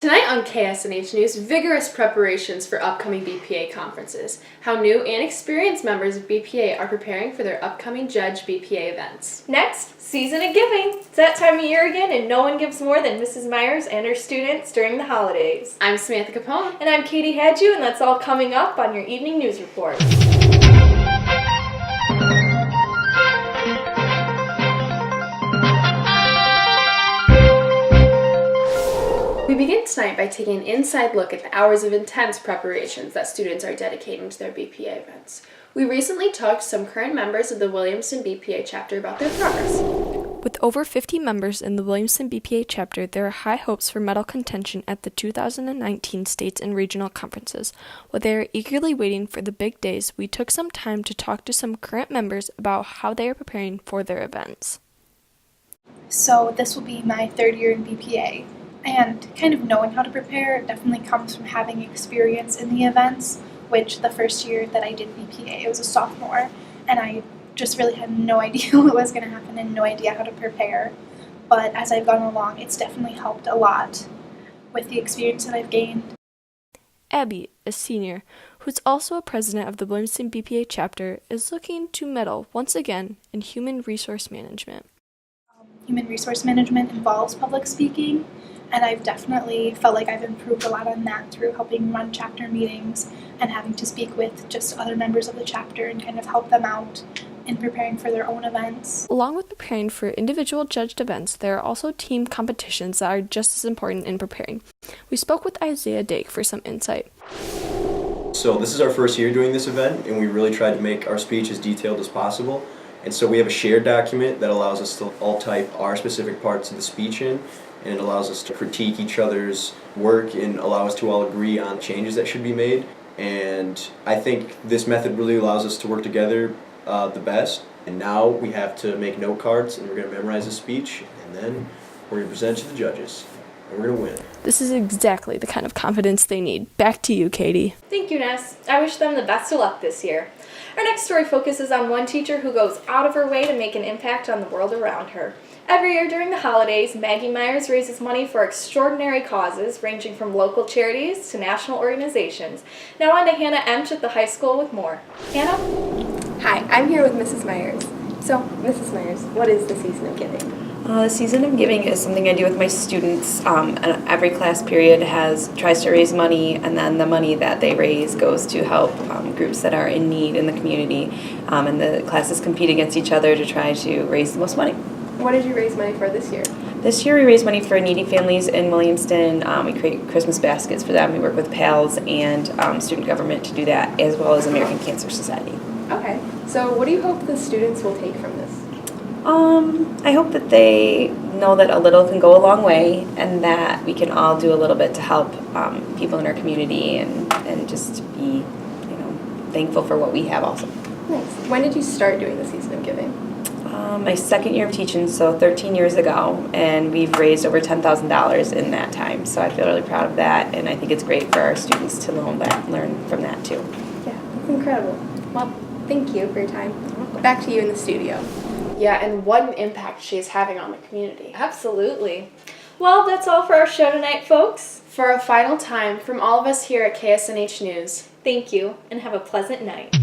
Tonight on KSNH News, vigorous preparations for upcoming BPA conferences, how new and experienced members of BPA are preparing for their upcoming Judge BPA events. Next, season of giving. It's that time of year again, and no one gives more than Mrs. Myers and her students during the holidays. I'm Samantha Capone. And I'm Katie Hadju, and that's all coming up on your evening news report. We begin tonight by taking an inside look at the hours of intense preparations that students are dedicating to their BPA events. We recently talked to some current members of the Williamston BPA chapter about their progress. With over 50 members in the Williamston BPA chapter, there are high hopes for medal contention at the 2019 states and regional conferences. While they are eagerly waiting for the big days, we took some time to talk to some current members about how they are preparing for their events. So this will be my third year in BPA. And kind of knowing how to prepare definitely comes from having experience in the events, which the first year that I did BPA, I was a sophomore, and I just really had no idea what was going to happen and no idea how to prepare. But as I've gone along, it's definitely helped a lot with the experience that I've gained. Abby, a senior, who's also a president of the Williamston BPA chapter, is looking to medal once again in human resource management. Human resource management involves public speaking, and I've definitely felt like I've improved a lot on that through helping run chapter meetings and having to speak with just other members of the chapter and kind of help them out in preparing for their own events. Along with preparing for individual judged events, there are also team competitions that are just as important in preparing. We spoke with Isaiah Dake for some insight. So this is our first year doing this event, and we really tried to make our speech as detailed as possible. And so we have a shared document that allows us to all type our specific parts of the speech in, and it allows us to critique each other's work and allow us to all agree on changes that should be made. And I think this method really allows us to work together the best. And now we have to make note cards, and we're going to memorize the speech, and then we're going to present it to the judges, and we're going to win. This is exactly the kind of confidence they need. Back to you, Katie. Thank you, Ness. I wish them the best of luck this year. Our next story focuses on one teacher who goes out of her way to make an impact on the world around her. Every year during the holidays, Maggie Myers raises money for extraordinary causes ranging from local charities to national organizations. Now on to Hannah Emch at the high school with more. Hannah? Hi, I'm here with Mrs. Myers. So, Mrs. Myers, what is the Season of Giving? The Season of Giving is something I do with my students. And every class period tries to raise money, and then the money that they raise goes to help groups that are in need in the community. And the classes compete against each other to try to raise the most money. What did you raise money for this year? This year we raised money for needy families in Williamston. We create Christmas baskets for them. We work with PALS and student government to do that, as well as American Cancer Society. Okay, so what do you hope the students will take from this? I hope that they know that a little can go a long way, and that we can all do a little bit to help people in our community and just be, thankful for what we have also. Nice. When did you start doing the Season of Giving? My second year of teaching, so 13 years ago, and we've raised over $10,000 in that time, so I feel really proud of that, and I think it's great for our students to learn from that too. Yeah, that's incredible. Well, thank you for your time. Back to you in the studio. Yeah, and what an impact she is having on the community. Absolutely. Well, that's all for our show tonight, folks. For a final time, from all of us here at KSNH News, Thank you, and have a pleasant night.